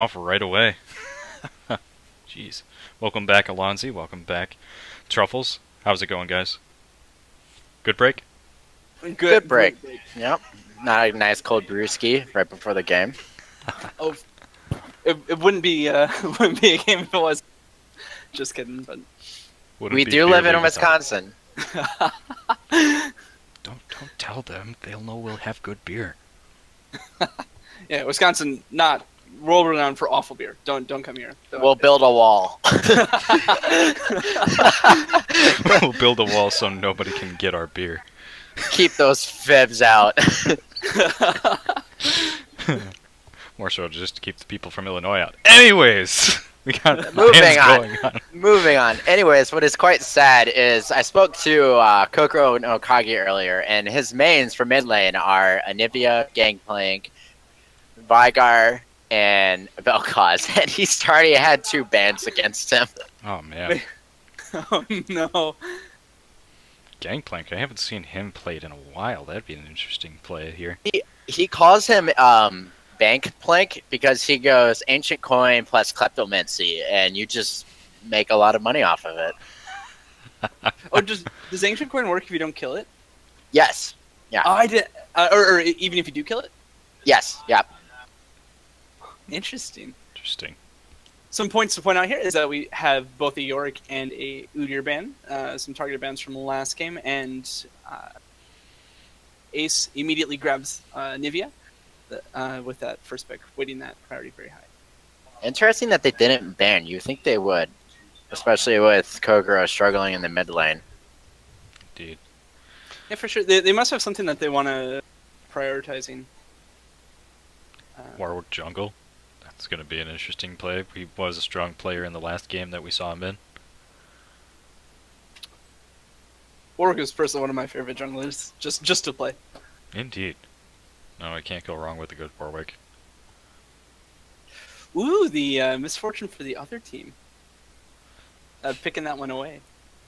Off right away. Jeez. Welcome back, Alonzi. Welcome back, Truffles. How's it going, guys? Good break? Good break. Yep. Not a nice cold brewski right before the game. Oh, it wouldn't be wouldn't be a game if it was. Just kidding, but Wouldn't We be do beer live in league without it. Wisconsin. Don't tell them. They'll know we'll have good beer. yeah, Wisconsin not world renowned for awful beer. Don't come here. We'll build a wall. We'll build a wall so nobody can get our beer. Keep those fibs out. More so just to keep the people from Illinois out. Anyways, we got Moving plans on. going on. Moving on. Anyways, what is quite sad is I spoke to Kokoro no Kage earlier, and his mains for mid lane are Anivia, Gangplank, Vigar, and Vel'Koz, and he's already had 2 bans against him. Oh man, oh no. Gangplank. I haven't seen him played in a while. That'd be an interesting play here. He calls him Bank Plank because he goes Ancient Coin plus Kleptomancy, and you just make a lot of money off of it. Oh, does Ancient Coin work if you don't kill it? Yes. Yeah. Oh, I did. Or even if you do kill it. Yes. Yeah. Interesting. Interesting. Some points to point out here is that we have both a Yorick and a Udyr ban, some targeted bans from the last game, and Ace immediately grabs Nivea with that first pick, weighting that priority very high. Interesting that they didn't ban. You think they would, especially with Kokoro struggling in the mid lane. Indeed. Yeah, for sure. They must have something that they want to prioritizing. Warwick jungle. That's going to be an interesting play. He was a strong player in the last game that we saw him in. Warwick is personally one of my favorite junglers, just to play. Indeed. No, I can't go wrong with a good Warwick. Ooh, the misfortune for the other team. Picking that one away.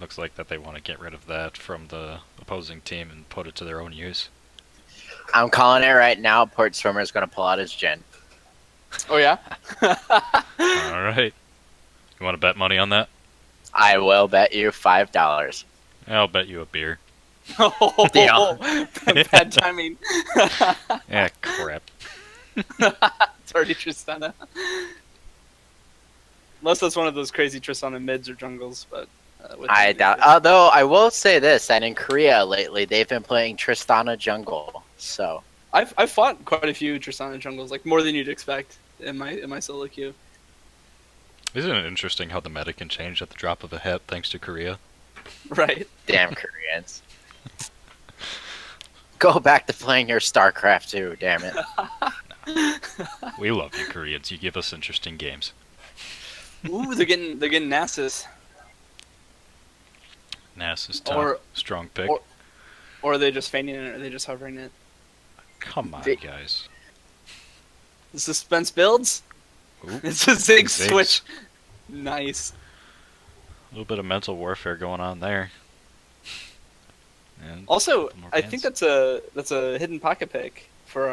Looks like that they want to get rid of that from the opposing team and put it to their own use. I'm calling it right now. Port Swimmer is going to pull out his Jhin. Oh yeah? All right. You want to bet money on that? I will bet you $5. I'll bet you a beer. Oh, Deal. bad timing. Yeah, crap. It's already Tristana. Unless that's one of those crazy Tristana mids or jungles, but... I doubt. Although I will say this, that in Korea lately they've been playing Tristana jungle. So I've fought quite a few Tristana jungles, like more than you'd expect in my solo queue. Isn't it interesting how the meta can change at the drop of a hat thanks to Korea? Right. damn Koreans. Go back to playing your StarCraft 2, damn it. We love you Koreans. You give us interesting games. Ooh, they're getting Nasus. Nass is tough. Or- Strong pick. Or are they just feigning it, or are they just hovering it? Come on, They- guys. The suspense builds? Ooh, It's a Zig Ziggs. switch. Nice. a little bit of mental warfare going on there. And Also, couple more I bans. think that's a hidden pocket pick for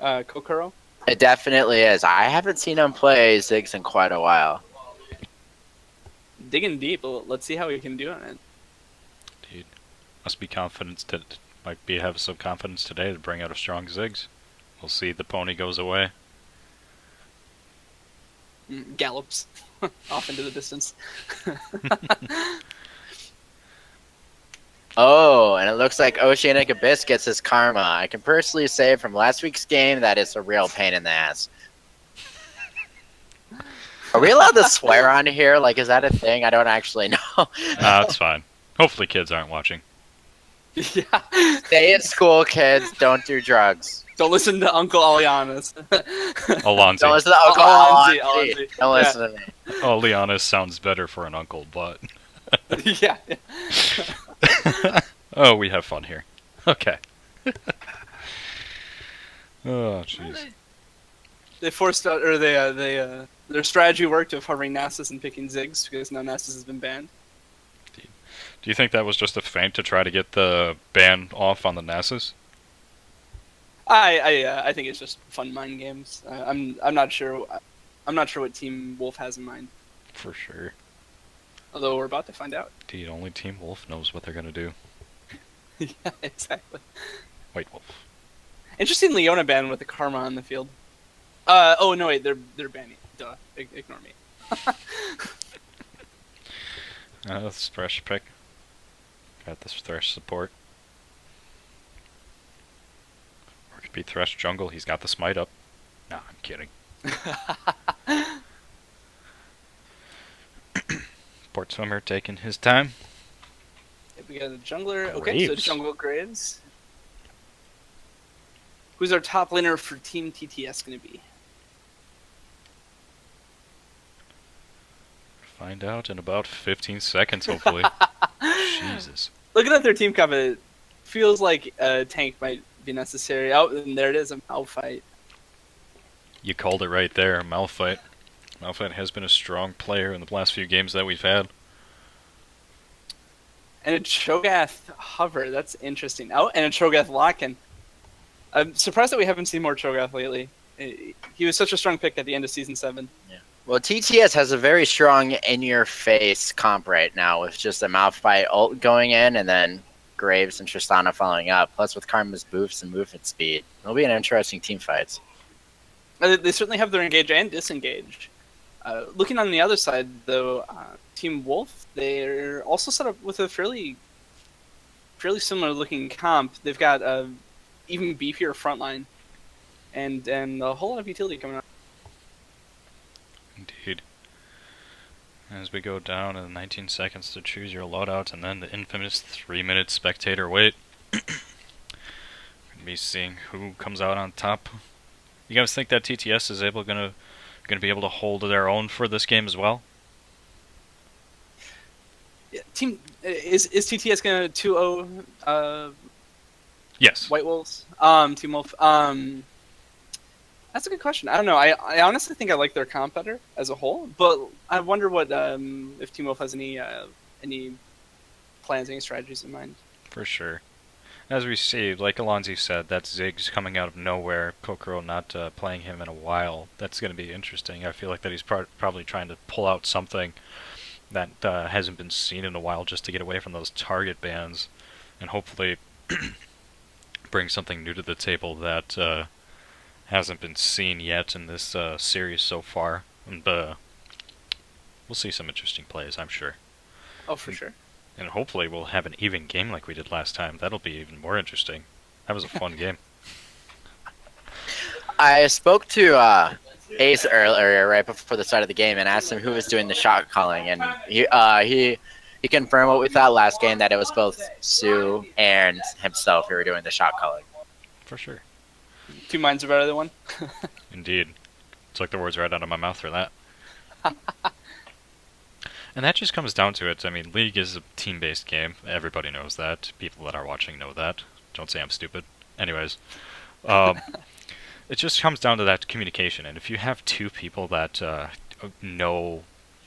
our Kokoro. It definitely is. I haven't seen him play Ziggs in quite a while. Digging deep. Let's see how we can do on it. Dude, must be confidence that might be have some confidence today to bring out a strong Ziggs. We'll see. The pony goes away. Gallops off into the distance. Oh, and it looks like Oceanic Abyss gets his karma. I can personally say from last week's game that it's a real pain in the ass. Are we allowed to swear on here? Like, is that a thing? I don't actually know. That's fine. Hopefully kids aren't watching. Yeah. Stay in school, kids. Don't do drugs. Don't listen to Uncle Alianas. Alonzi. Don't listen to Uncle Alonzi, Alonzi. Alonzi. Don't listen to me. Oh, Leonis sounds better for an uncle, but... yeah. Oh, we have fun here. Okay. Oh, jeez. They forced out, or their strategy worked of hovering Nasus and picking Ziggs because now Nasus has been banned. Do you think that was just a feint to try to get the ban off on the Nasus? I think it's just fun mind games. I'm not sure. I'm not sure what Team Wolf has in mind. For sure. Although we're about to find out. Indeed, only Team Wolf knows what they're gonna do. Yeah, exactly. White Wolf. Interesting Leona ban with the Karma on the field. Oh no, wait, they're banning. Duh, ignore me. That's Thresh pick. Got this Thresh support. Or it could be Thresh jungle. He's got the smite up. Nah, I'm kidding. Port Swimmer taking his time. We got a jungler. Okay, so Graves. jungle Graves. Who's our top laner for Team TTS going to be? Find out in about 15 seconds, hopefully. Jesus. Looking at their team comp, it feels like a tank might be necessary. Oh, and there it is, a Malphite. You called it right there, Malphite. Malphite has been a strong player in the last few games that we've had. And a Cho'Gath hover. That's interesting. Oh, and a Cho'Gath lock-in. I'm surprised that we haven't seen more Cho'Gath lately. He was such a strong pick at the end of Season 7. Yeah. Well, TTS has a very strong in-your-face comp right now with just a Malphite ult going in and then Graves and Tristana following up. Plus with Karma's boofs and movement speed. It'll be an interesting team fight. They certainly have their engage and disengage. Looking on the other side, though, Team Wolf, they're also set up with a fairly similar-looking comp. They've got even beefier frontline and a whole lot of utility coming up. Indeed. As we go down in 19 seconds to choose your loadout, and then the infamous 3-minute spectator wait. Gonna be seeing who comes out on top. You guys think that TTS is gonna be able to hold their own for this game as well? Yeah, is TTS gonna 2-0 Yes. White Wolves? Team Wolf. That's a good question. I don't know. I honestly think I like their comp better as a whole, but I wonder what if Team Wolf has any plans, any strategies in mind. For sure. As we see, like Alonzi said, that Ziggs coming out of nowhere, Kokoro not playing him in a while. That's going to be interesting. I feel like that he's probably trying to pull out something that hasn't been seen in a while just to get away from those target bans, and hopefully bring something new to the table that hasn't been seen yet in this series so far. And we'll see some interesting plays, I'm sure. Oh, for sure. And hopefully we'll have an even game like we did last time. That'll be even more interesting. That was a fun game. I spoke to Ace earlier, right before the start of the game, and asked him who was doing the shot calling, and he confirmed what we thought last game, that it was both Sue and himself who were doing the shot calling. For sure. Two minds are better than one. Indeed. Took the words right out of my mouth for that. And that just comes down to it. I mean, League is a team-based game. Everybody knows that. People that are watching know that. Don't say I'm stupid. Anyways. It just comes down to that communication. And if you have two people that know,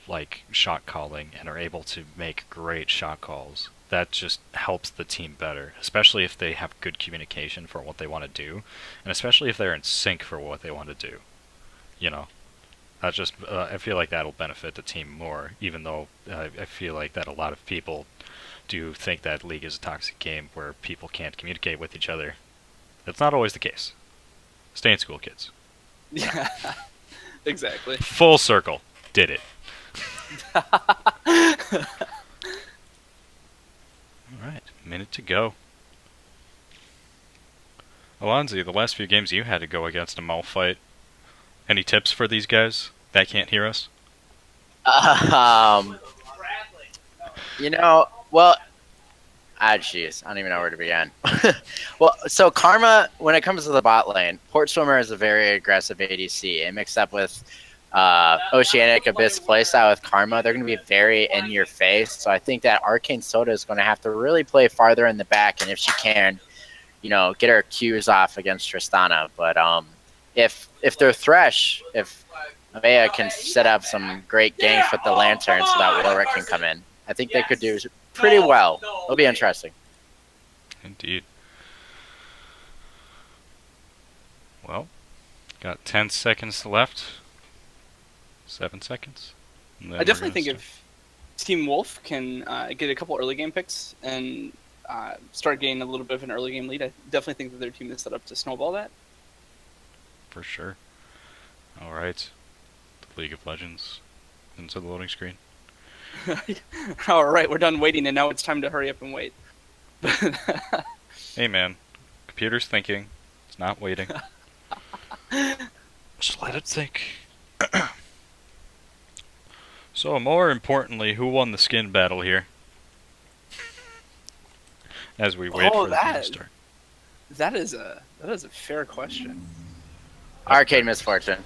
like, shot calling and are able to make great shot calls, that just helps the team better. Especially if they have good communication for what they want to do. And especially if they're in sync for what they want to do. You know? That's just, I feel like that'll benefit the team more, even though I feel like that a lot of people do think that League is a toxic game where people can't communicate with each other. That's not always the case. Stay in school, kids. Yeah, exactly. Full circle. Did it. Alright, minute to go. Alonzi, the last few games you had to go against a Malphite. Any tips for these guys that can't hear us? You know, well, jeez, I don't even know where to begin. Well, so Karma, when it comes to the bot lane, Port Swimmer is a very aggressive ADC, and mixed up with Oceanic Abyss playstyle with Karma, they're going to be very in your face. So I think that Arcane Soda is going to have to really play farther in the back, and if she can, you know, get her Qs off against Tristana. But if they're Thresh, if Amaya can set up some great ganks with the Lantern so that Warwick can come in, I think they could do pretty well. It'll be interesting. Indeed. Well, got 10 seconds left. 7 seconds. And then I we're definitely gonna think if Team Wolf can get a couple early game picks and start getting a little bit of an early game lead, I definitely think that their team is set up to snowball that. for sure. Alright. The League of Legends into the loading screen. All right, we're done waiting, and now it's time to hurry up and wait. Hey man, computer's thinking. It's not waiting. Just let it think. So, more importantly, who won the skin battle here? As we wait for the game to start. That is a fair question. Arcade Misfortune.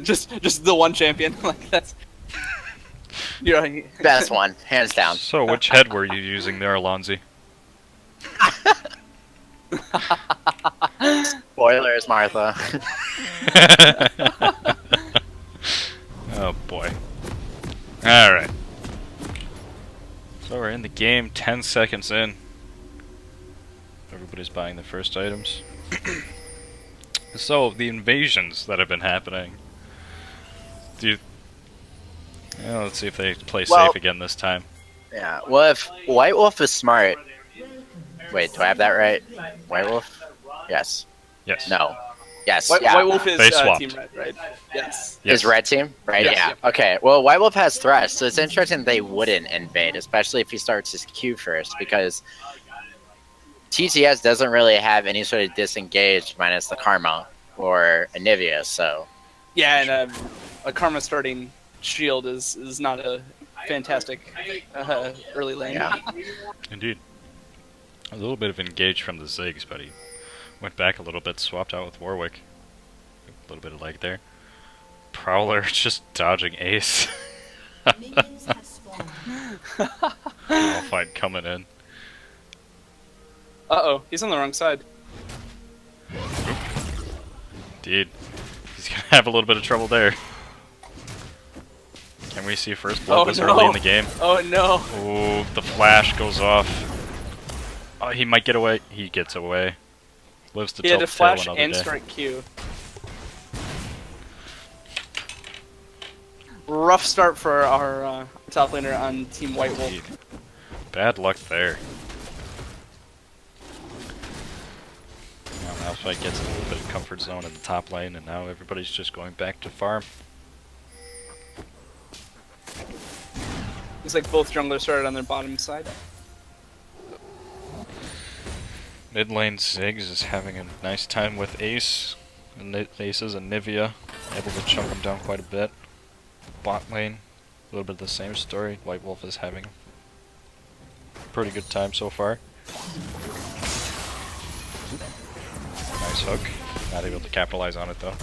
just the one champion. Like that's you're right. Best one, hands down. So, which head were you using there, Alonzi? Spoilers, Martha. Oh boy. Alright. So we're in the game, 10 seconds in. Everybody's buying the first items. So, the invasions that have been happening. Let's see if they play safe again this time. Yeah, well, if White Wolf is smart... Wait, do I have that right? White Wolf? Yes. Yes. No. Yes, White, yeah. White Wolf is They swapped. Team Red, right? Yes. Yes. Is Red Team? Right, Yes. yeah. Okay, well, White Wolf has Thrust, so it's interesting they wouldn't invade, especially if he starts his Q first, because TTS doesn't really have any sort of disengage minus the Karma or Anivia, so... Yeah, and a Karma starting shield is not a fantastic early lane. Yeah. Indeed. A little bit of engage from the Ziggs, but he went back a little bit, swapped out with Warwick. A little bit of lag there. Prowler just dodging Ace. Minions have spawned. All fight coming in. Uh-oh, he's on the wrong side. Indeed. He's gonna have a little bit of trouble there. Can we see first blood this early in the game? Oh no. Oh, the flash goes off. Oh, he might get away. He gets away. Lives to He tell had the to tale flash another and day. strike Q. Rough start for our top laner on Team White Wolf. Indeed. Bad luck there. Now Malphite gets a little bit of comfort zone in the top lane, and now everybody's just going back to farm. Looks like both junglers started on their bottom side. Mid lane Ziggs is having a nice time with Ace. And Aces and Nivea, able to chunk him down quite a bit. Bot lane, a little bit of the same story. White Wolf is having a pretty good time so far. Nice hook. Not able to capitalize on it though.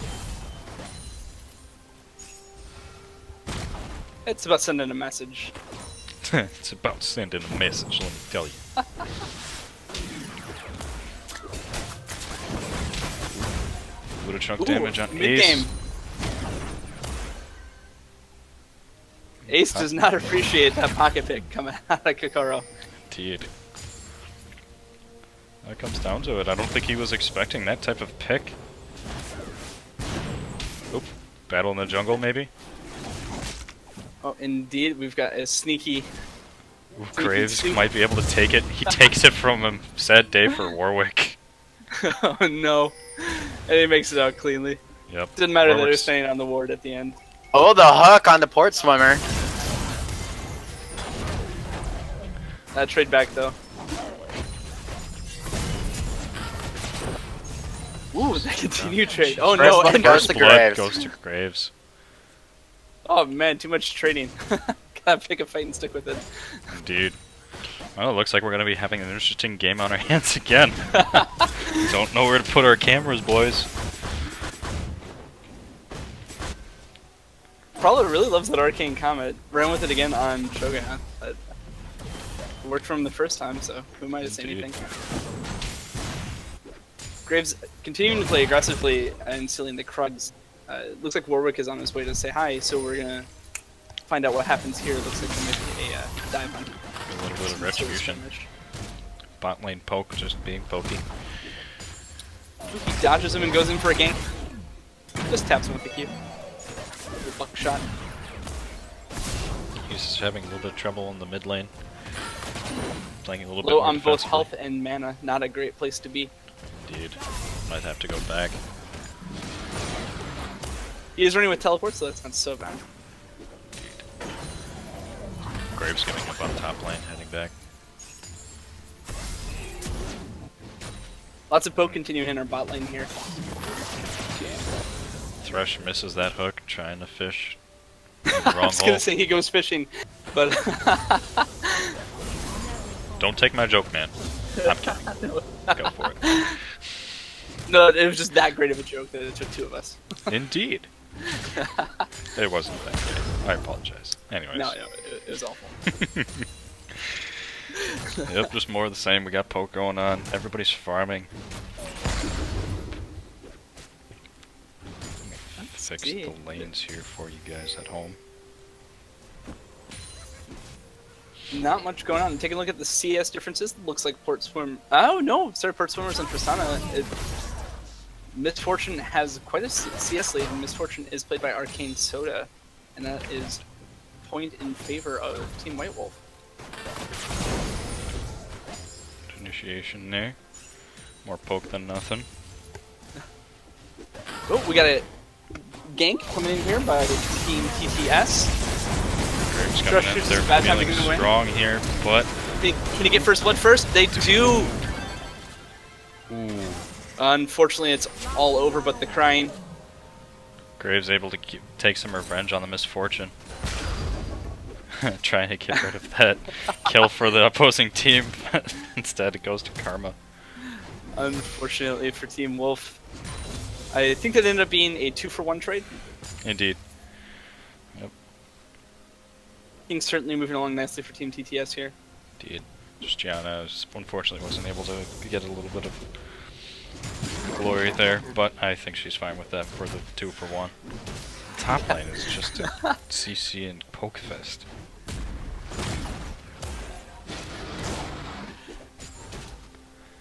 It's about sending a message. It's about sending a message, let me tell you. Little chunk damage on mid-game. Ace. Ace does not appreciate that pocket pick coming out of Kokoro. Indeed. That comes down to it. I don't think he was expecting that type of pick. Oop. Battle in the jungle, maybe? Oh, indeed, we've got a sneaky... Ooh, Graves might be able to take it. He takes it from him. Sad day for Warwick. Oh no. And he makes it out cleanly. Yep. Didn't matter that he was Warwick's- standing on the ward at the end. Oh, the hook on the port swimmer. Trade back though. Ooh, that continued trade. Oh no, First and blood goes First to blood Graves. goes to Graves. oh man, too much trading. Gotta pick a fight and stick with it. Indeed. Well, it looks like we're going to be having an interesting game on our hands again. Don't know where to put our cameras, boys. Prowler really loves that Arcane Comet. Ran with it again on Shogun. But it worked for him the first time, so who might have said Indeed. anything? Graves continuing to play aggressively and stealing the Krugs. It looks like Warwick is on his way to say hi, so we're gonna find out what happens here. Looks like there may be a dive hunt. A little bit of retribution. Bot lane poke just being pokey. He dodges him and goes in for a gank. Just taps him with the Q. Buckshot. He's having a little bit of trouble in the mid lane. Playing a little bit Low more on both defensively. health and mana. Not a great place to be. Indeed. Might have to go back. He is running with teleport, so that's not so bad. Graves coming up on top lane, heading back. Lots of poke continuing in our bot lane here. Thresh misses that hook, trying to fish in the I wrong was hole. gonna say he goes fishing, but Don't take my joke, man. I'm kidding. Go for it. no, it was just that great of a joke that it took two of us. Indeed. It wasn't that great. I apologize. Anyways. No, it was awful. Yep, just more of the same. We got poke going on. Everybody's farming. Fix the lanes here for you guys at home. Not much going on. Taking a look at the CS differences, looks like Port Swim. Oh no, sorry, Port Swimmers and Tristana. Misfortune has quite a CS lead, and Misfortune is played by Arcane Soda, and that is point in favor of Team White Wolf. Initiation there. More poke than nothing. Oh, we got a gank coming in here by Team TTS. Graves Crush coming in. is They're bad feeling timing to win. strong here, but Can you get first blood first? They do! ooh, Unfortunately, it's all over but the crying. Graves able to take some revenge on the Misfortune. Trying to get rid of that kill for the opposing team, but instead it goes to Karma. Unfortunately for Team Wolf. I think that ended up being a 2-for-1 trade. Indeed. Yep, Things certainly moving along nicely for Team TTS here. indeed. Just Gianna unfortunately wasn't able to get a little bit of glory there, but I think she's fine with that for the 2-for-1. Top lane is just a CC and poke fest.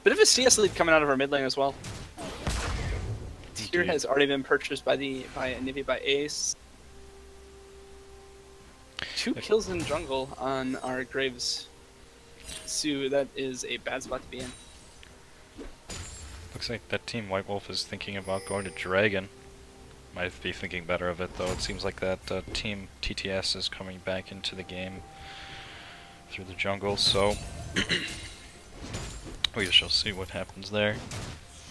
Bit of a CS lead coming out of our mid lane as well. Tier has already been purchased by Nivea by Ace. 2 kills in jungle on our Graves. So that is a bad spot to be in. Looks like that team White Wolf is thinking about going to Dragon. Might be thinking better of it though. It seems like that team TTS is coming back into the game through the jungle, so we shall see what happens there.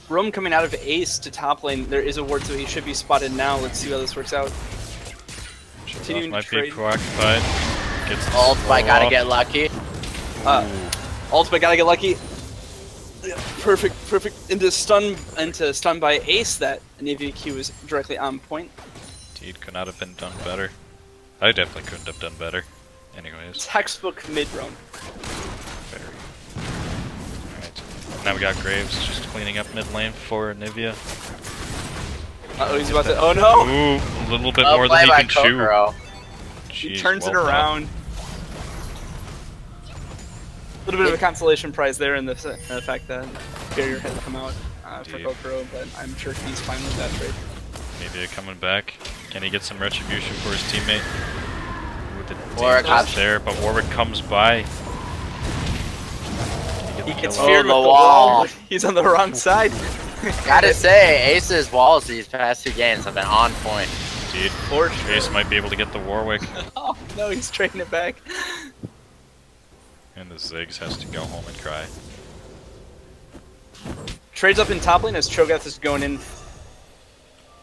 Rome coming out of Ace to top lane. There is a ward, so he should be spotted now. Let's see how this works out. Continuing Might to be trade. preoccupied. Gets the Ult by slow gotta off. get lucky. Ult by gotta get lucky. Yeah, perfect. Into stun by Ace. That Nivea Q is directly on point. Indeed, could not have been done better. I definitely couldn't have done better. Anyways, Textbook mid roam. very. Alright. Now we got Graves just cleaning up mid lane for Nivea. Uh-oh, he's about to. Oh no! Ooh, a little bit Well more played than he by can chew. Kokoro. He Jeez, turns it well done. around. A little bit of a consolation prize there in the fact that Barrier had come out for Indeed. Kokoro, but I'm sure he's fine with that trade. Maybe coming back. Can he get some retribution for his teammate? With the Warwick damage has- there, but Warwick comes by. Can He the gets kill? feared the with the wall. wall. He's on the wrong side. Gotta say, Ace's walls these past 2 games have been on point. Indeed. For sure. Ace might be able to get the Warwick. Oh no, he's trading it back. And the Ziggs has to go home and cry. Trades up in top lane as Cho'Gath is going in.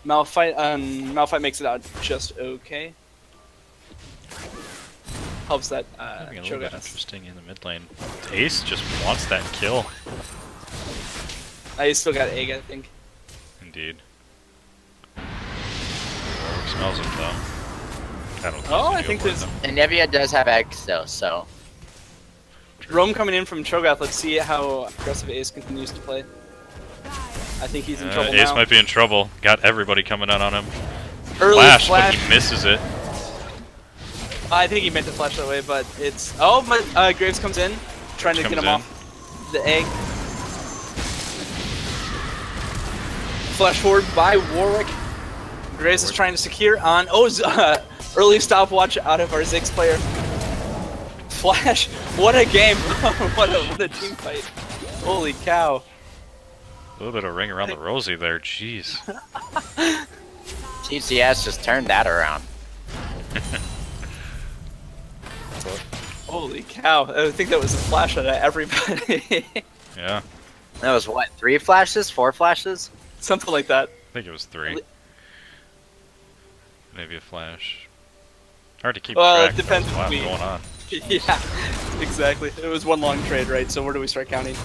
Malphite makes it out just okay. Helps that Having a little bit Cho'Gath. interesting in the mid lane. Ace just wants that kill. I still got egg, I think. Indeed. Warwick smells it though. I don't think Oh, he's I think gonna go there's for And Nivea does have eggs though, so. Rome coming in from Cho'Gath. Let's see how aggressive Ace continues to play. I think he's in them. trouble Ace now. might be in trouble. Got everybody coming out on him. Early Flash, flash. but he misses it. I think he meant to flash that way, but it's... Oh, but Graves comes in, trying to get Comes him in. off the egg. flash forward by Warwick. Graves is trying to secure on. Early stopwatch out of our Ziggs player. Flash, what a game! what a team fight! Holy cow! A little bit of ring around the rosy there. Jeez. TTS just turned that around. Holy cow! I think that was a flash out of everybody. Yeah, That was what? 3 flashes? 4 flashes? Something like that. I think it was 3. Maybe a flash. Hard to keep Well, track. it depends There's a lot if we- going on. Yeah, exactly. It was one long trade, right? So where do we start counting?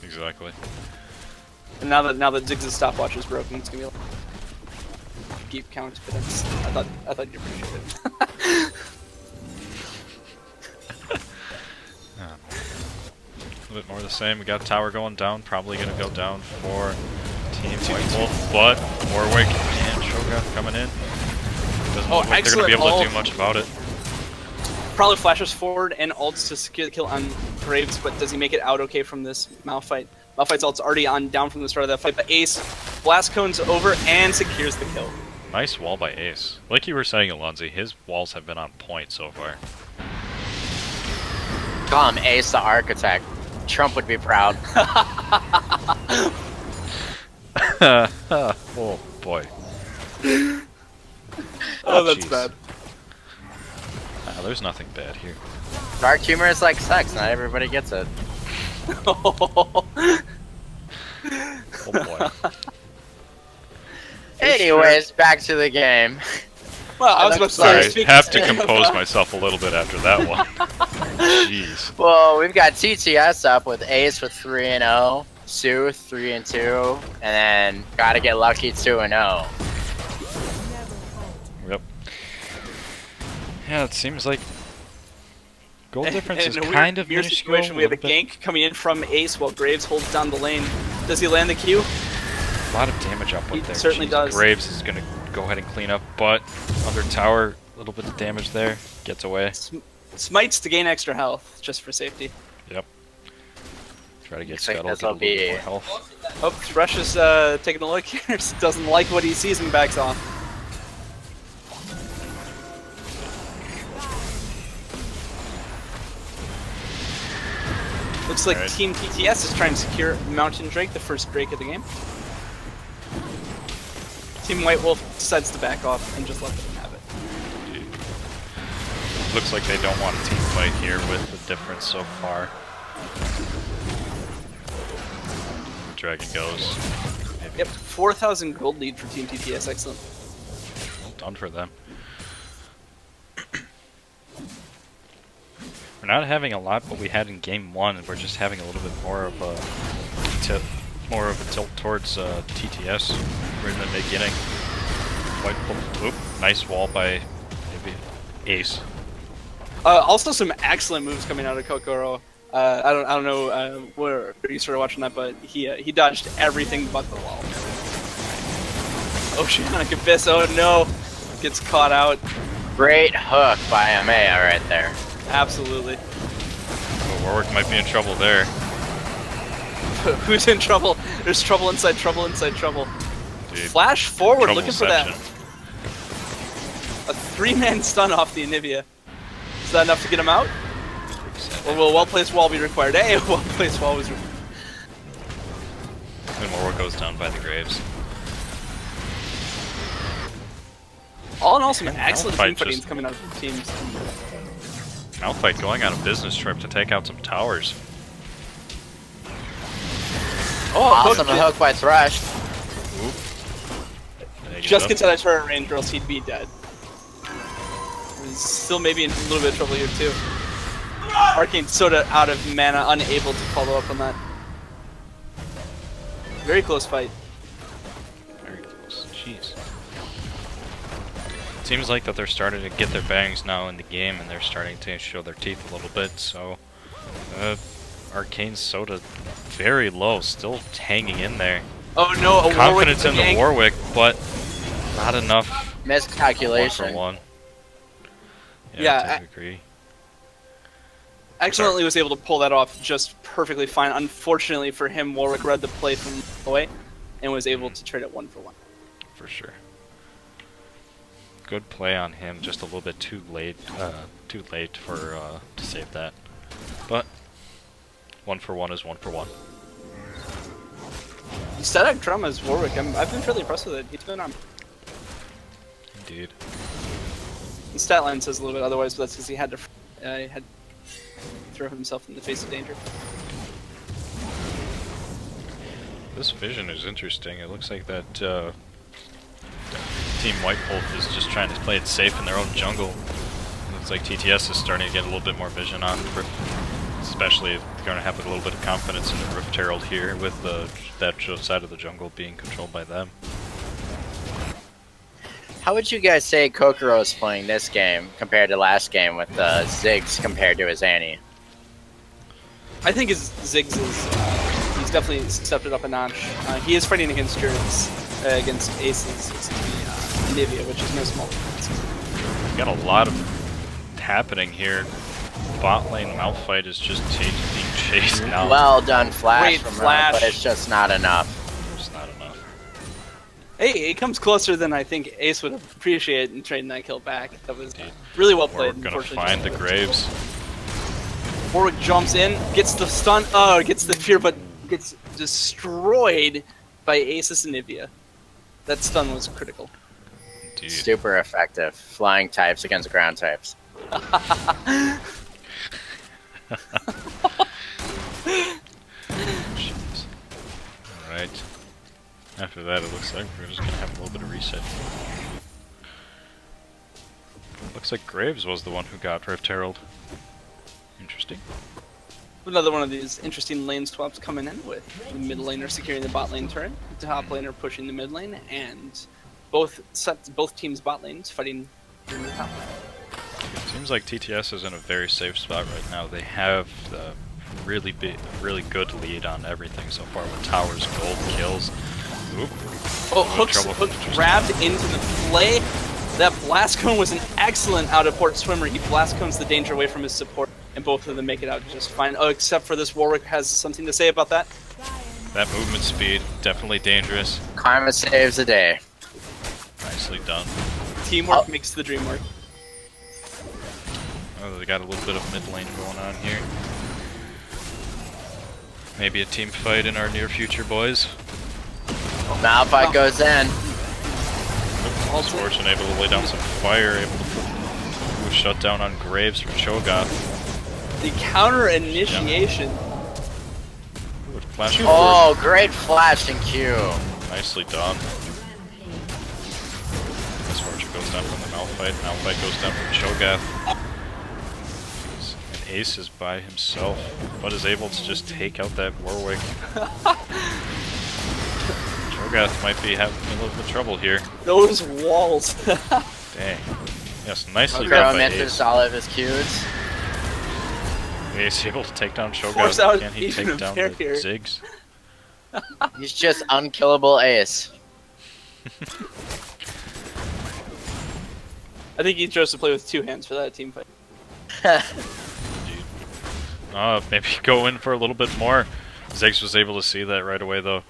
Exactly. And now that Ziggs' stopwatch is broken, it's gonna be like keep count. But I thought you'd appreciate it. A little bit more of the same. We got tower going down. Probably gonna go down for Team White Wolf, but Warwick and Shoga coming in. Doesn't look like they're gonna be able to do much about it. Probably flashes forward and ults to secure the kill on Graves, but does he make it out okay from this Malphite? Malphite's ult's already down from the start of that fight, but Ace blast cones over and secures the kill. Nice wall by Ace. Like you were saying, Alonzi, his walls have been on point so far. Call him Ace the Architect. Trump would be proud. Oh boy. Oh, that's jeez. bad. There's nothing bad here. Dark humor is like sex, not everybody gets it. Oh boy. Anyways, back to the game. Well, I was about to Sorry, say, have to compose myself a little bit after that one. Jeez. Well, we've got TTS up with Ace with 3-0, Sue 3-2, and then gotta get lucky 2-0. Yep. Yeah, it seems like goal difference is in a kind of weird minuscule. situation, we have a little bit. gank coming in from Ace while Graves holds down the lane. Does he land the Q? A lot of damage output He there. certainly Jeez, does. Graves is going to go ahead and clean up, but under tower, a little bit of damage there. Gets away. Smites to gain extra health, just for safety. Yep. Try to get Looks like Scuttle, this get a will little bit be- more health. Oh, Thresh is taking a look here. Doesn't like what he sees and backs off. Looks like Alright. Team TTS is trying to secure Mountain Drake, the first Drake of the game. Team White Wolf decides to back off and just let them have it. Looks like they don't want a team fight here with the difference so far. Dragon goes. Maybe Yep, 4,000 gold lead for Team TTS, excellent. well done for them. We're not having a lot what we had in game 1, we're just having a little bit more of a tilt towards TTS. We're in the beginning. White Wolf, nice wall by maybe Ace. Also, some excellent moves coming out of Kokoro. I don't know where you started watching that, but he dodged everything but the wall. Oceanic Abyss, oh no, gets caught out. Great hook by Amaya right there. Absolutely. But Warwick might be in trouble there. Who's in trouble? There's trouble inside trouble inside trouble. Dude, Flash forward, trouble looking for that. section. A 3-man stun off the Anivia. Is that enough to get him out? Or will a well-placed wall be required? Hey, a well-placed wall was required. And Warwick goes down by the Graves. All in all, some And excellent Malphite team fighting just- coming out of the teams. Malphite going on a business trip to take out some towers. Oh, Awesome hook. hook by Thresh. Negative. Just gets out of turret range or else he'd be dead. He's still maybe in a little bit of trouble here too. Arcane Soda out of mana, unable to follow up on that. Very close fight. Very close. Jeez. Seems like that they're starting to get their bearings now in the game, and they're starting to show their teeth a little bit. So, Arcane Soda very low, still hanging in there. Oh no, a Confidence in Warwick the gank. Warwick, but not enough. One for Miscalculation. one. Yeah, to agree. Excellently was able to pull that off just perfectly fine. Unfortunately for him, Warwick read the play from away and was able to trade it 1 for 1. For sure. Good play on him, just a little bit too late for to save that. But 1 for 1 is 1 for 1. He set up drum as Warwick. I've been fairly impressed with it. He's been on. Indeed. The stat line says a little bit otherwise, but that's because he had to throw himself in the face of danger. This vision is interesting. It looks like that Team White Wolf is just trying to play it safe in their own jungle. Looks like TTS is starting to get a little bit more vision on Rift, especially if they're going to have a little bit of confidence in the Rift Herald here with that side of the jungle being controlled by them. How would you guys say Kokoro is playing this game compared to last game with Ziggs compared to his Annie? I think his Ziggs is he's definitely stepped it up a notch. He is fighting against Jurgens, against Aces, Nivea, which is no small feat. We got a lot of happening here. Bot lane Malphite is just being chased now. Well done, Flash Great from Flash. Her, but it's just not enough. It's not enough. Hey, it comes closer than I think Ace would appreciate in trading that kill back. That was really well played. We're gonna Unfortunately, find the just- Graves. Warwick jumps in, gets the stun, gets the fear, but gets destroyed by Aces and Nivea. That stun was critical. Indeed. Super effective. Flying types against ground types. Jeez. Alright. After that, it looks like we're just gonna have a little bit of reset. Looks like Graves was the one who got Rift Herald. Interesting. Another one of these interesting lane swaps coming in with the mid laner securing the bot lane turret, the top laner pushing the mid lane, and both teams' bot lanes fighting in the top lane. Seems like TTS is in a very safe spot right now. They have the really good lead on everything so far with towers, gold, kills. Oop. Oh, Hook grabbed into the play. That blast cone was an excellent out of port swimmer. He blast cones the danger away from his support, and both of them make it out just fine. Oh, except for this Warwick has something to say about that. That movement speed, definitely dangerous. Karma saves the day. Nicely done. Teamwork makes the dream work. Oh, they got a little bit of mid lane going on here. Maybe a team fight in our near future, boys. Malphite goes in. Scorch able to lay down some fire, able to put a shutdown on Graves from Cho'Gath. The counter initiation. With flash Oh, great flash and Q. nicely done. Scorch goes down from the Malphite. Malphite goes down from Cho'Gath. And Ace is by himself, but is able to just take out that Warwick. Cho'Gath might be having a little bit of trouble here. Those walls. Dang. Yes, nicely Kokoro done by misses Ace. all of his Qs. Ace able to take down Force Cho'Gath. out Can he even take a down the barrier. Ziggs? He's just unkillable Ace. I think he chose to play with 2 hands for that team fight. Maybe go in for a little bit more. Ziggs was able to see that right away, though.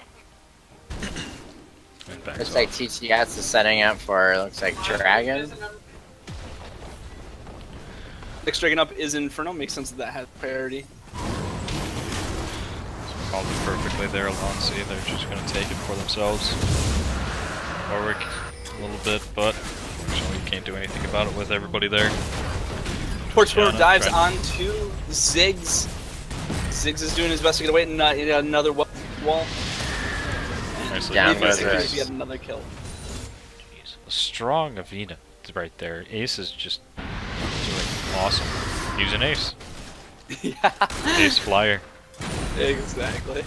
And backs Looks like off. TTS is setting up for, looks like Dragon. Next Dragon up is Inferno. Makes sense that that has priority. Called it perfectly there, Alonsi. They're just going to take it for themselves. Warwick a little bit, but unfortunately you can't do anything about it with everybody there. Port Swimmer Tiana dives trying- onto Ziggs. Ziggs is doing his best to get away, and another wall. Nicely Down done by goes Ziggs Rex. Ace. get another kill. Jeez. A strong Avena right there. Ace is just doing awesome. Using Ace. Yeah, Ace Flyer. exactly.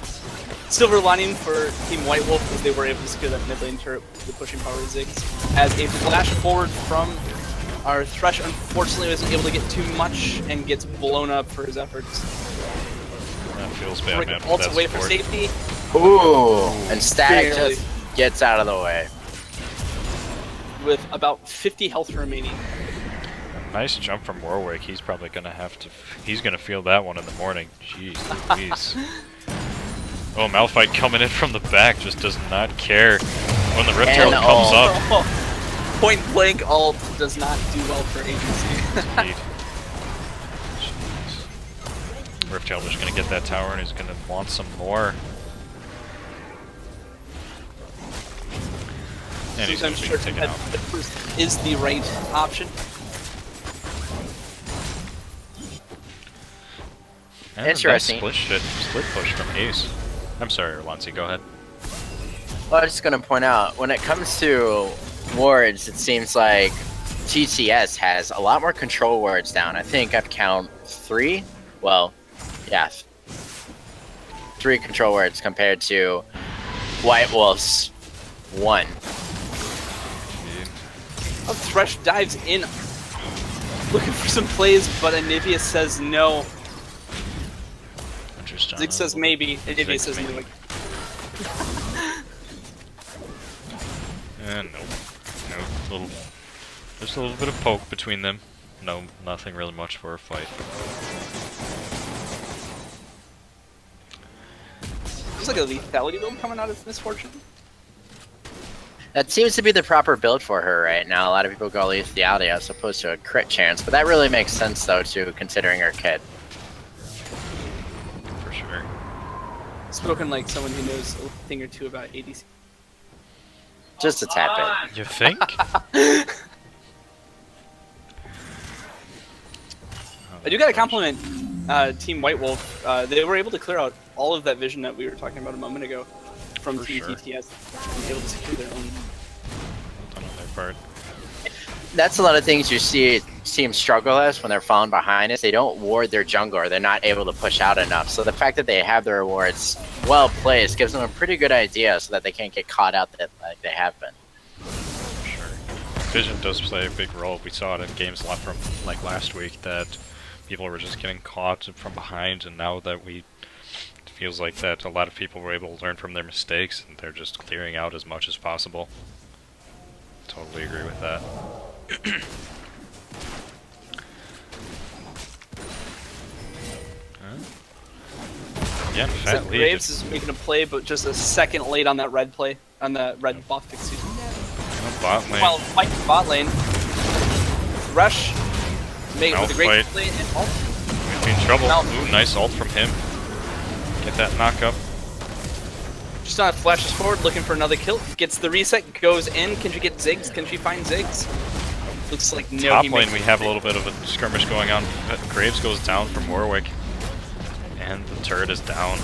Silver lining for Team White Wolf is they were able to secure that mid lane turret with the pushing power of Ziggs. As a flash forward from our Thresh unfortunately wasn't able to get too much and gets blown up for his efforts. That feels bad, Rick man. with ults that away for support. safety. Ooh, and Static Barely. just gets out of the way. With about 50 health remaining. Nice jump from Warwick. He's probably gonna have to. He's gonna feel that one in the morning. Jeez Louise. Oh, Malphite coming in from the back just does not care when the Rift And Herald comes up. Point blank ult does not do well for agency. Indeed. Jeez. Rift Herald is going to get that tower and he's going to want some more. And he's going I'm to sure be taken that out. is the right option. And Interesting. Split push from Ace. I'm sorry, Lancy, go ahead. Well, I was just gonna point out, when it comes to wards, it seems like TTS has a lot more control wards down. I think I've count 3. Well, yeah, 3 control wards compared to White Wolf's 1. Oh, Thresh dives in, looking for some plays, but Anivia says no. Interesting. Zig says maybe, Anivia Zig says maybe. no. And nope. Nope. Just a little bit of poke between them. No, nothing really much for a fight. There's like a lethality build coming out of Misfortune. That seems to be the proper build for her right now. A lot of people go lethality as opposed to a crit chance, but that really makes sense though too, considering her kit. For sure. Spoken like someone who knows a thing or two about ADC. Just a tap it. You think? I do gotta compliment Team White Wolf. They were able to clear out all of that vision that we were talking about a moment ago from For Team sure. TTS, and able to secure their own. Well done on their part. That's a lot of things you see teams struggle as when they're falling behind is they don't ward their jungler. They're not able to push out enough. So the fact that they have their wards well placed gives them a pretty good idea so that they can't get caught out that like they have been. For sure. Vision does play a big role. We saw it in games a lot from like last week that people were just getting caught from behind, and now that it feels like that a lot of people were able to learn from their mistakes and they're just clearing out as much as possible. Totally agree with that. Yeah, fat lead. Graves is making a play, but just a second late on that red play, on the red buff, excuse me. Bot lane. Well, fight bot lane. Rush, make it with a great Malphite. play and ult. We'd be in trouble. Malphite. Ooh, nice ult from him. Get that knock up. Just not flashes forward, looking for another kill. Gets the reset, goes in. Can she get Ziggs? Can she find Ziggs? Looks like no. Top he lane, makes we it. have a little bit of a skirmish going on. Graves goes down from Warwick. And the turret is down.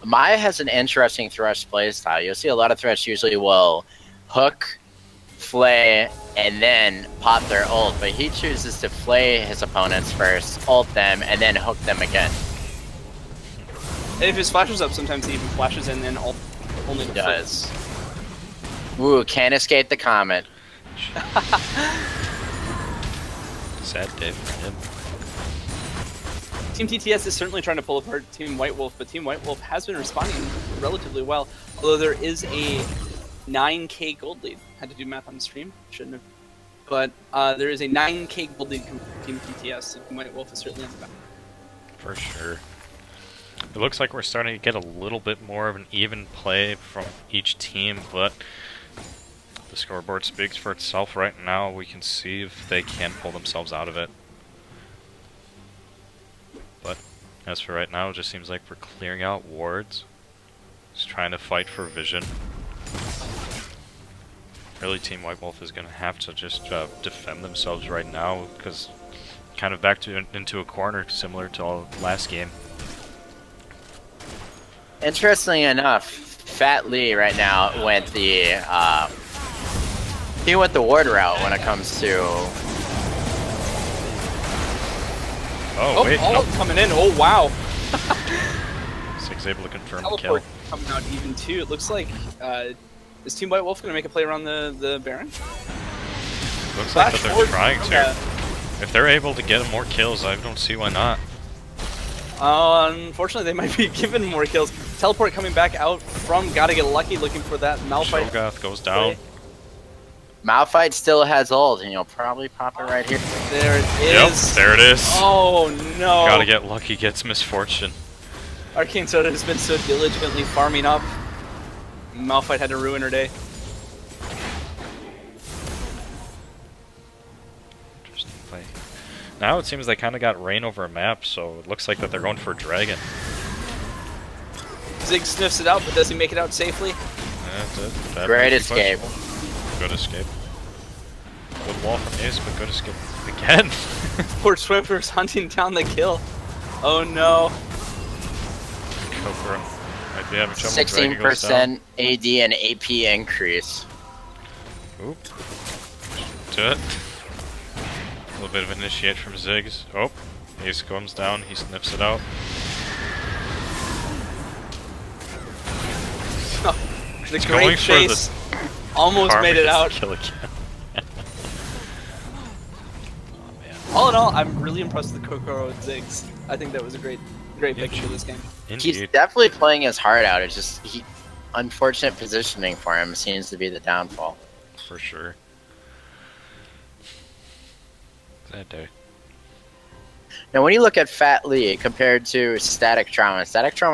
Maya has an interesting Thresh playstyle. You'll see a lot of Thresh usually will hook, flay, and then pop their ult, but he chooses to flay his opponents first, ult them, and then hook them again. And if his flash is up, sometimes he even flashes in and ult only He to does. Woo, can't escape the comment. Sad day for him. Team TTS is certainly trying to pull apart Team White Wolf, but Team White Wolf has been responding relatively well. Although there is a 9k gold lead. Had to do math on the stream, shouldn't have. But there is a 9k gold lead from Team TTS, so Team White Wolf is certainly on the back. For sure. It looks like we're starting to get a little bit more of an even play from each team, but the scoreboard speaks for itself right now. We can see if they can pull themselves out of it. But as for right now, it just seems like we're clearing out wards. Just trying to fight for vision. Really, Team White Wolf is going to have to just defend themselves right now, because kind of back to into a corner similar to last game. Interestingly enough, Fat Lee right now went the he went the ward route when it comes to. Oh, Oh, wait, ult no. coming in. Oh, wow. Six able to confirm the kill. Teleport coming out even too. It looks like, is Team White Wolf going to make a play around the Baron? Looks like Flash that they're forward trying from to. that. If they're able to get more kills, I don't see why not. Unfortunately, they might be given more kills. Teleport coming back out from Gotta Get Lucky, looking for that Malphite. Shogoth goes down. Malphite still has ult, and you'll probably pop it right here. There it Yep, is. there it is. Oh no! Gotta get lucky, gets misfortune. Arcane Soda has been so diligently farming up. Malphite had to ruin her day. Interesting play. Now it seems they kind of got rain over a map, so it looks like that they're going for a dragon. Zig sniffs it out, but does he make it out safely? That's it. That Great might be escape. questionable. Good escape. Good wall from Ace, but good escape again. Poor Swiffer's hunting down the kill. Oh no. Kokoro might be having trouble dragging us down. 16% AD and AP increase. Oop. To it. A little bit of initiate from Ziggs. Oh, Ace comes down, he sniffs it out. The He's great going for chase almost made it out. Kill again. All in all, I'm really impressed with Kokoro and Ziggs. I think that was a great pick for this game. He's Indeed. definitely playing his heart out. It's just unfortunate positioning for him seems to be the downfall. For sure. Sad day. Now, when you look at Fat Lee compared to Static Trauma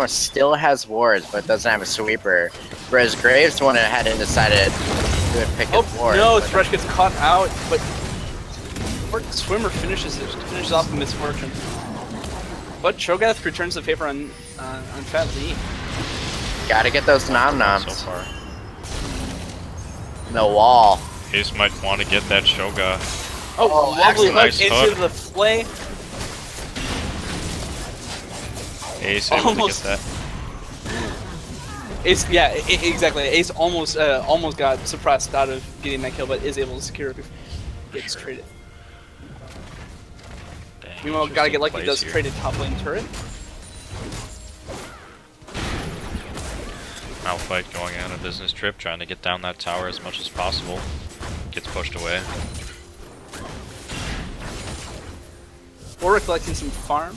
still has wards but doesn't have a sweeper, whereas Graves went ahead and decided to pick his ward. No, but- Thresh gets caught out, but Swimmer finishes off the misfortune. But Cho'Gath returns the favor on Fat Lee. Gotta get those nom So noms. far. The wall. Ace might want to get that Shoga. Oh, lovely actually, hook nice into hook. the flay. Ace able Almost. to get that. Ace, yeah, exactly. Ace almost got suppressed out of getting that kill, but is able to secure it before it gets traded. Dang, Meanwhile, gotta get interesting lucky. plays Does here. traded top lane turret. Malphite going on a business trip, trying to get down that tower as much as possible. Gets pushed away. Or collecting some farm.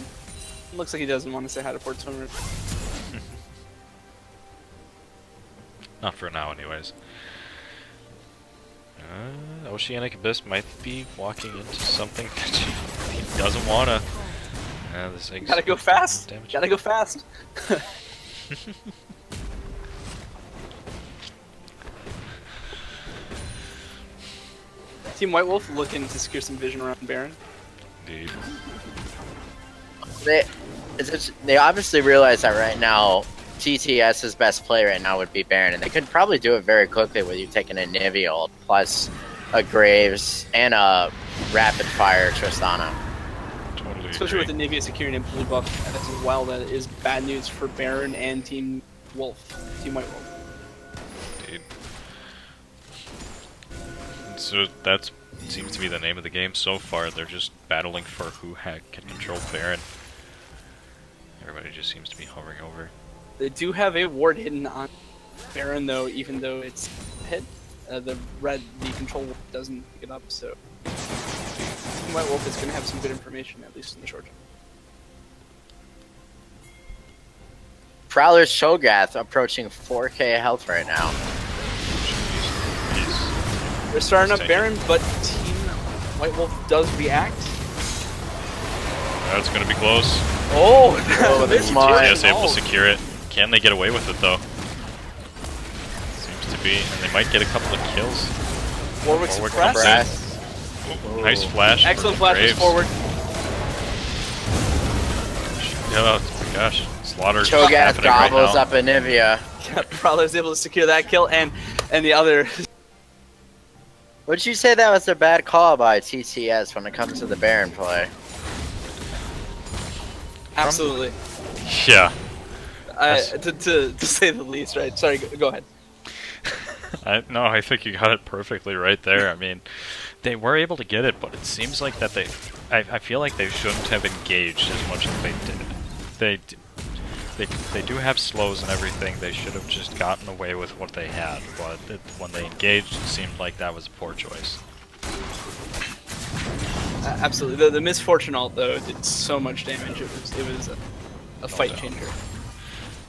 Looks like he doesn't want to say hi to Port Swimmer. Not for now, anyways. Oceanic Abyss might be walking into something that he doesn't wanna. This thing's Gotta go fast. damage. Gotta go fast. Team White Wolf looking to secure some vision around Baron. Indeed. They obviously realize that right now, TTS's best play right now would be Baron, and they could probably do it very quickly with you taking a Nivea ult plus a Graves and a rapid fire Tristana. Totally Especially agree. with the Nivea securing a blue buff as well, that is bad news for Baron and Team Wolf. Team White Wolf. Indeed. So that seems to be the name of the game so far. They're just battling for who can control Baron. Everybody just seems to be hovering over. They do have a ward hidden on Baron though, even though it's hit. The control wolf doesn't pick it up, so Team White Wolf is going to have some good information, at least in the short term. Prowler's Shogath approaching 4k health right now. He's They're starting up Taking- Baron, but Team White Wolf does react. That's gonna be close. Oh, Oh, this smart. Baron Yes, able to ult. secure it. Can they get away with it though? Seems to be, and they might get a couple of kills. Warwick Warwick suppressed. comes Press. Ooh, nice flash. Excellent from flash was Graves. forward. Oh my gosh, Slaughter's Cho'Gath happening right gobbles now. up a Nivea. Prowler's able to secure that kill, and the other. Would you say that was a bad call by TTS when it comes to the Baron play? Absolutely. Yeah. To say the least, right? Sorry, go ahead. No, I think you got it perfectly right there. I mean, they were able to get it, but it seems like that I feel like they shouldn't have engaged as much as they did. They do have slows and everything. They should have just gotten away with what they had, but when they engaged, it seemed like that was a poor choice. Absolutely. The misfortune ult though did so much damage. It was a fight doubt. changer.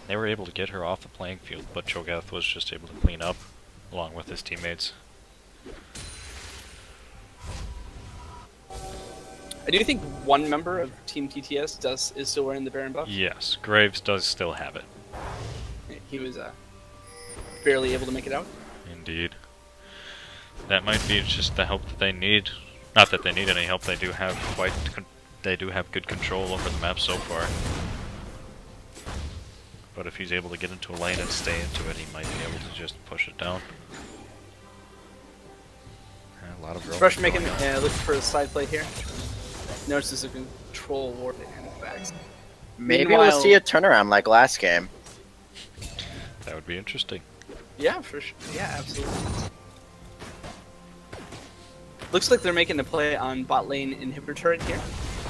They were able to get her off the playing field, but Cho'Gath was just able to clean up along with his teammates. I do think one member of Team TTS is still wearing the Baron buff. Yes, Graves does still have it. He was barely able to make it out. Indeed. That might be just the help that they need. Not that they need any help. They do have good control over the map so far. But if he's able to get into a lane and stay into it, he might be able to just push it down. A lot of Fresh making looking for a side play here. Notices a control ward and backs. Maybe Meanwhile- we'll see a turnaround like last game. That would be interesting. Yeah, for sure. Yeah, absolutely. Looks like they're making a play on bot lane inhibitor turret here,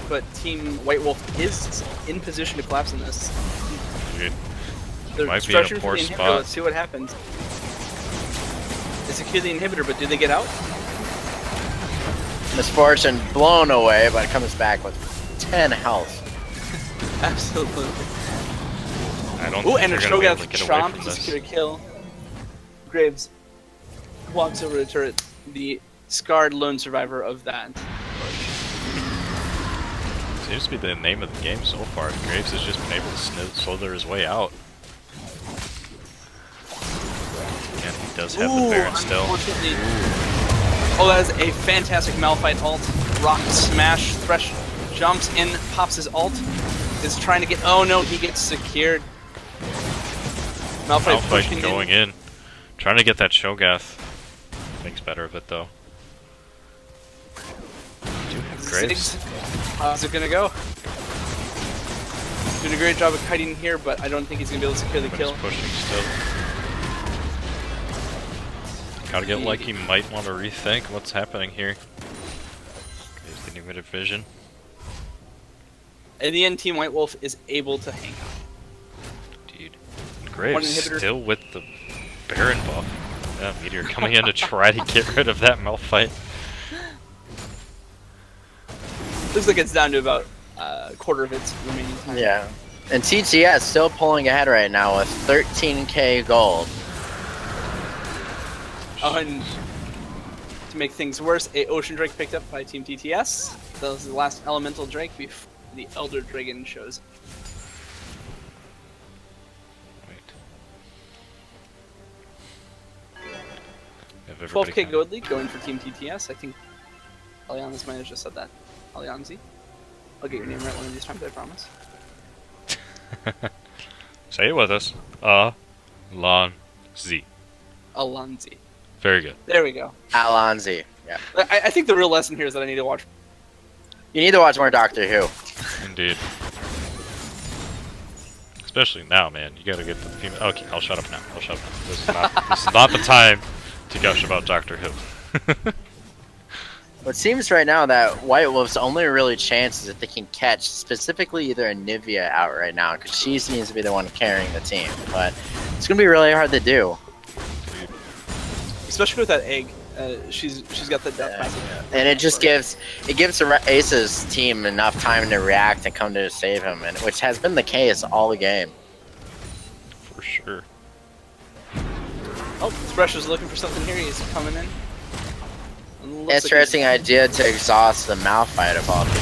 but Team White Wolf is in position to collapse on this. Dude, They're might be in a stretching for poor the inhibitor. spot. Let's see what happens. They secure the inhibitor, but do they get out? Misfortune blown away, but comes back with 10 health. Absolutely. I don't Ooh, think and a they're gonna be able Cho'Gath to get away chomp from to this. secure a kill. Graves walks over to turret, the scarred lone survivor of that. Seems to be the name of the game so far. Graves has just been able to slither his way out. And he does have the Baron still. Unfortunately. Oh, that is a fantastic Malphite ult. Rock smash. Thresh jumps in, pops his ult. Is trying to get. Oh no, he gets secured. Malphite pushing going in. Trying to get that Cho'Gath. Thinks better of it though. Do have Graves. Ziggs. How's it gonna go? Doing a great job of kiting here, but I don't think he's gonna be able to secure the But kill. he's pushing still. Gotta get like he might want to rethink what's happening here. He's getting a bit of vision. In the end, Team White Wolf is able to hang on. Indeed. Graves inhibitor. still with the Baron buff. Yeah, Meteor coming in to try to get rid of that Malphite. Looks like it's down to about a quarter of its remaining time. Yeah. And TTS still pulling ahead right now with 13k gold. Oh, and to make things worse, a Ocean Drake picked up by Team TTS. That was the last Elemental Drake before the Elder Dragon shows. Wait. Have everybody 12k kinda- gold lead going for Team TTS. I think Alianz might have just said that. Alianzi. I'll get your name right one of these times, I promise. Say it with us. Z. Alonzi. Very good. There we go. Alonzi. Yeah. I think the real lesson here is that I need to watch. You need to watch more Doctor Who. Indeed. Especially now, man. You gotta get the female. Okay, I'll shut up now. I'll shut up now. This is not the time to gush about Doctor Who. It seems right now that White Wolf's only really chance is if they can catch specifically either a Nivea out right now, because she seems to be the one carrying the team. But it's going to be really hard to do. Especially with that egg. She's got the death passive. And it just gives the Aces team enough time to react and come to save him, and which has been the case all the game. For sure. Oh, Thresh is looking for something here. He's coming in. And looks like Interesting idea to exhaust the Malphite of all people.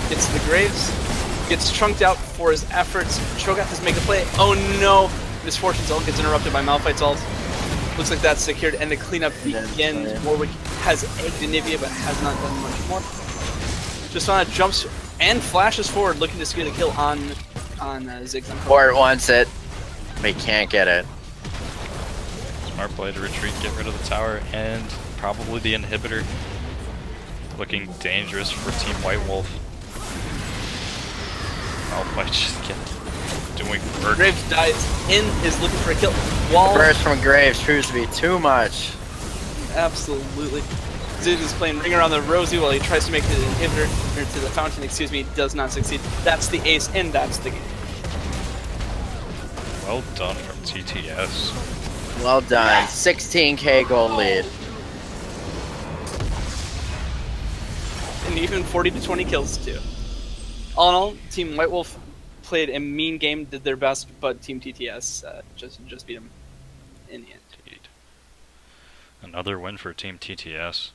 he gets the Graves. Gets chunked out for his efforts. Cho'Gath is making a play. Oh no! Misfortune's ult gets interrupted by Malphite's ult. Looks like that's secured, and the cleanup begins. Warwick has egged Anivia, but has not done much more. Justana jumps and flashes forward, looking to secure the kill on Ziggs. Port wants it, but he can't get it. Smart play to retreat, get rid of the tower, and probably the inhibitor. Looking dangerous for Team White Wolf. Malphite just get doing work. Graves dives in, is looking for a kill. Wall. Burst from Graves proves to be too much. Absolutely. Ziggs is playing Ring Around the Rosie while he tries to make the inhibitor, or to the fountain, excuse me, does not succeed. That's the ace, and that's the game. Well done from TTS. Well done. 16k gold lead. And even 40 to 20 kills too. All in all, Team White Wolf played a mean game, did their best, but Team TTS just beat them in the end. Indeed. Another win for Team TTS.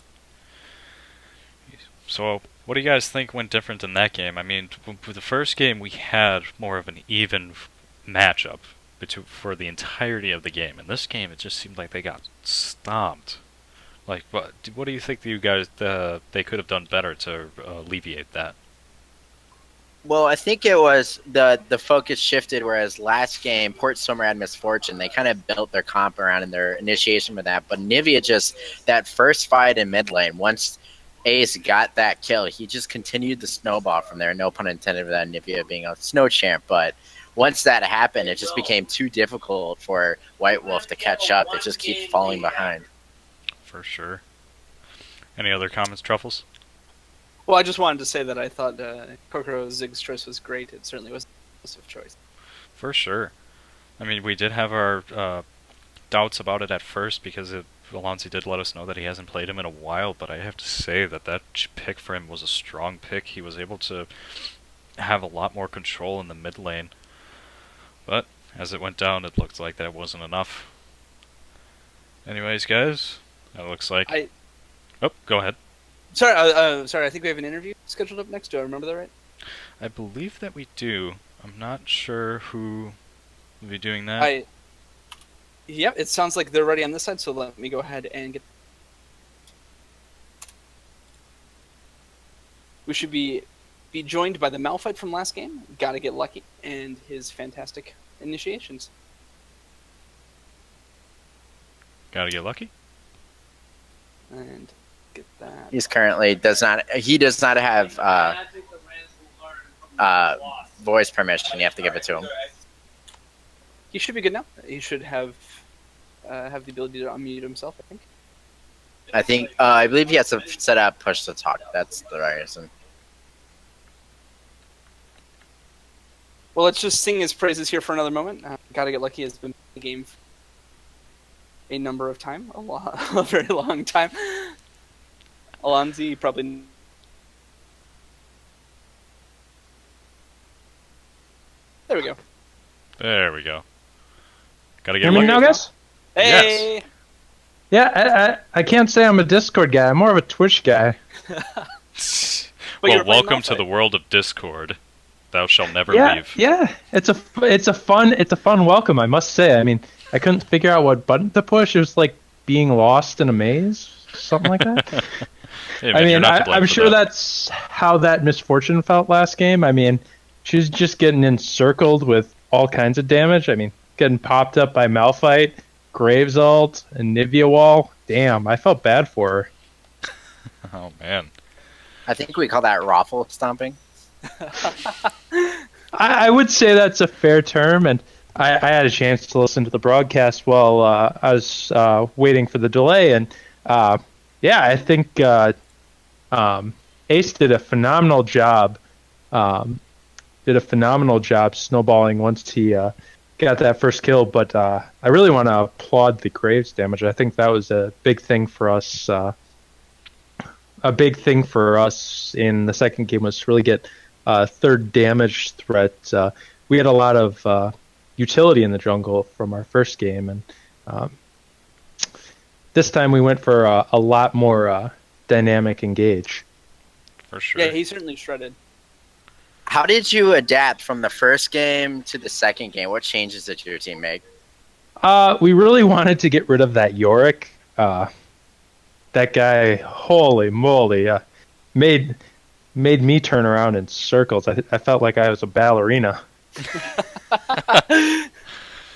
So, what do you guys think went different in that game? I mean, with the first game, we had more of an even matchup for the entirety of the game. In this game, it just seemed like they got stomped. Like, what do you think you guys they could have done better to alleviate that? Well, I think it was the focus shifted. Whereas last game, Port Swimmer had misfortune. They kind of built their comp around in their initiation with that. But Nivea just that first fight in mid lane. Once Ace got that kill, he just continued the snowball from there. No pun intended for that. Nivea being a snow champ, but once that happened, it just became too difficult for White Wolf to catch up. It just keeps falling behind. For sure. Any other comments, Truffles? Well, I just wanted to say that I thought Kokoro Zig's choice was great. It certainly was a positive choice. For sure. I mean, we did have our doubts about it at first because Alonzi did let us know that he hasn't played him in a while, but I have to say that pick for him was a strong pick. He was able to have a lot more control in the mid lane. But as it went down, it looked like that wasn't enough. Anyways, guys, that looks like... Oh, go ahead. Sorry, I think we have an interview scheduled up next. Do I remember that right? I believe that we do. I'm not sure who will be doing that. Yep, it sounds like they're ready on this side, so let me go ahead and get... We should be joined by the Malphite from last game, Gotta Get Lucky, and his fantastic initiations. Gotta get lucky? And get that. He's currently does not have voice permission. You have to give it to him. He should be good now. He should have the ability to unmute himself, I think. I believe he has to set up push to talk. That's the right reason. Well, let's just sing his praises here for another moment. Gotta Get Lucky has been in the game for a number of time, a very long time. Alonzi probably... There we go. There we go. Gotta get Hear me lucky. now, guys? Hey! Yes. Yeah, I can't say I'm a Discord guy. I'm more of a Twitch guy. Well, welcome to the world of Discord. Thou shalt never leave. Yeah, it's a fun welcome, I must say. I mean, I couldn't figure out what button to push. It was like being lost in a maze, something like that. Hey, man, I you're mean, not to blame I'm for sure that. that's how that misfortune felt last game. I mean, she was just getting encircled with all kinds of damage. I mean, getting popped up by Malphite, Graves ult, and Nivea wall. Damn, I felt bad for her. Oh, man. I think we call that raffle stomping. I would say that's a fair term, and I had a chance to listen to the broadcast while I was waiting for the delay, and yeah, I think Ace did a phenomenal job. Snowballing once he got that first kill, but I really want to applaud the Graves damage. I think that was a big thing for us. A big thing for us in the second game was to really get third damage threat. We had a lot of utility in the jungle from our first game, and this time we went for a lot more dynamic engage. For sure. Yeah, he certainly shredded. How did you adapt from the first game to the second game? What changes did your team make? We really wanted to get rid of that Yorick. That guy, holy moly, made me turn around in circles. I felt like I was a ballerina.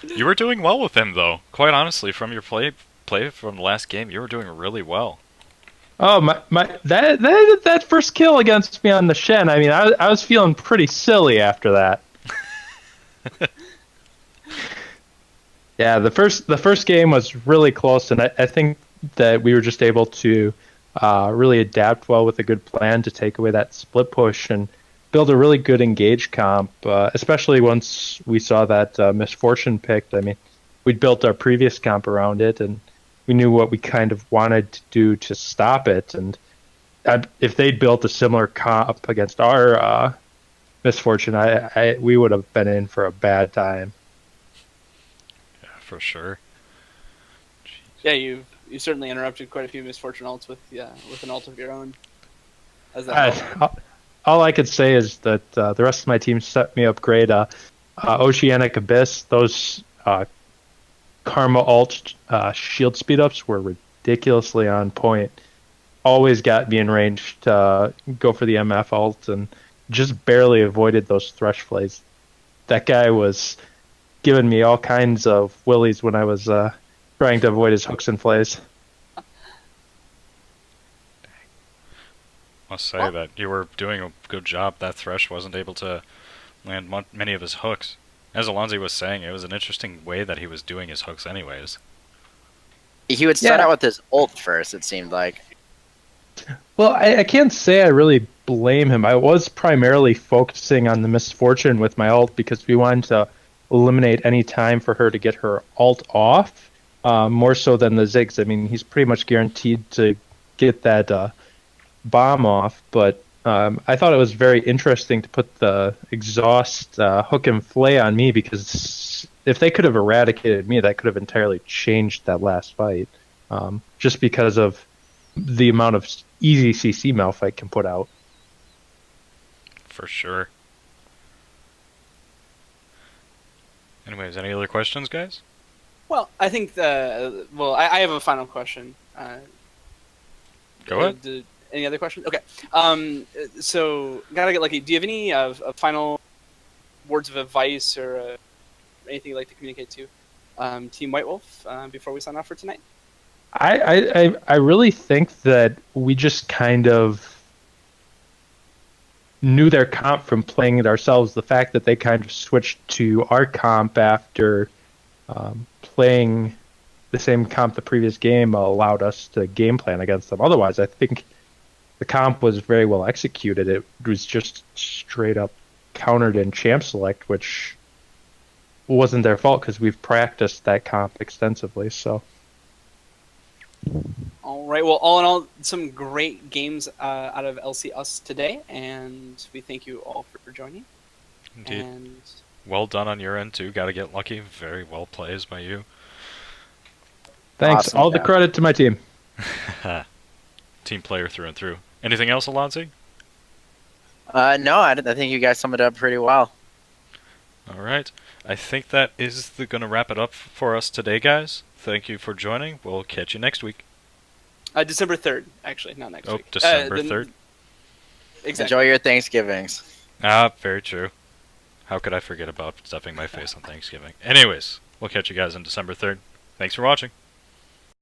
You were doing well with him, though. Quite honestly, from your play from the last game, you were doing really well. Oh that first kill against me on the Shen. I mean, I was feeling pretty silly after that. Yeah, the first game was really close, and I think that we were just able to really adapt well with a good plan to take away that split push and build a really good engage comp, especially once we saw that misfortune picked. I mean, we'd built our previous comp around it, and we knew what we kind of wanted to do to stop it. And if they'd built a similar comp against our misfortune, we would have been in for a bad time. Yeah, for sure. Yeah, you certainly interrupted quite a few misfortune ults with an ult of your own. As that help? All I could say is that the rest of my team set me up great. Oceanic Abyss, those Karma alt shield speed ups were ridiculously on point. Always got me in range to go for the MF ult and just barely avoided those thrush flays. That guy was giving me all kinds of willies when I was trying to avoid his hooks and flays. Must say that you were doing a good job. That Thresh wasn't able to land many of his hooks. As Alonzi was saying, it was an interesting way that he was doing his hooks anyways. He would start out with his ult first, it seemed like. Well, I can't say I really blame him. I was primarily focusing on the Misfortune with my ult because we wanted to eliminate any time for her to get her ult off, more so than the Ziggs. I mean, he's pretty much guaranteed to get that bomb off, but I thought it was very interesting to put the exhaust hook and flay on me because if they could have eradicated me, that could have entirely changed that last fight, just because of the amount of easy CC Malphite can put out. For sure. Anyways, any other questions, guys? Well, I think I have a final question. Go ahead. Any other questions? Okay. So gotta get lucky. Do you have any final words of advice or anything you'd like to communicate to Team White Wolf before we sign off for tonight? I really think that we just kind of knew their comp from playing it ourselves. The fact that they kind of switched to our comp after playing the same comp the previous game allowed us to game plan against them. Otherwise, I think the comp was very well executed. It was just straight up countered in champ select, which wasn't their fault because we've practiced that comp extensively. So. All right. Well, all in all, some great games out of LCUS today, and we thank you all for joining. Indeed. And well done on your end too. Got to get lucky. Very well plays by you. Thanks. Awesome All the job. credit to my team. Team player through and through. Anything else, Alonzi? No, I think you guys summed it up pretty well. All right. I think that is going to wrap it up for us today, guys. Thank you for joining. We'll catch you next week. December 3rd, actually, not next week. December 3rd. Exactly. Enjoy your Thanksgivings. Very true. How could I forget about stuffing my face on Thanksgiving? Anyways, we'll catch you guys on December 3rd. Thanks for watching.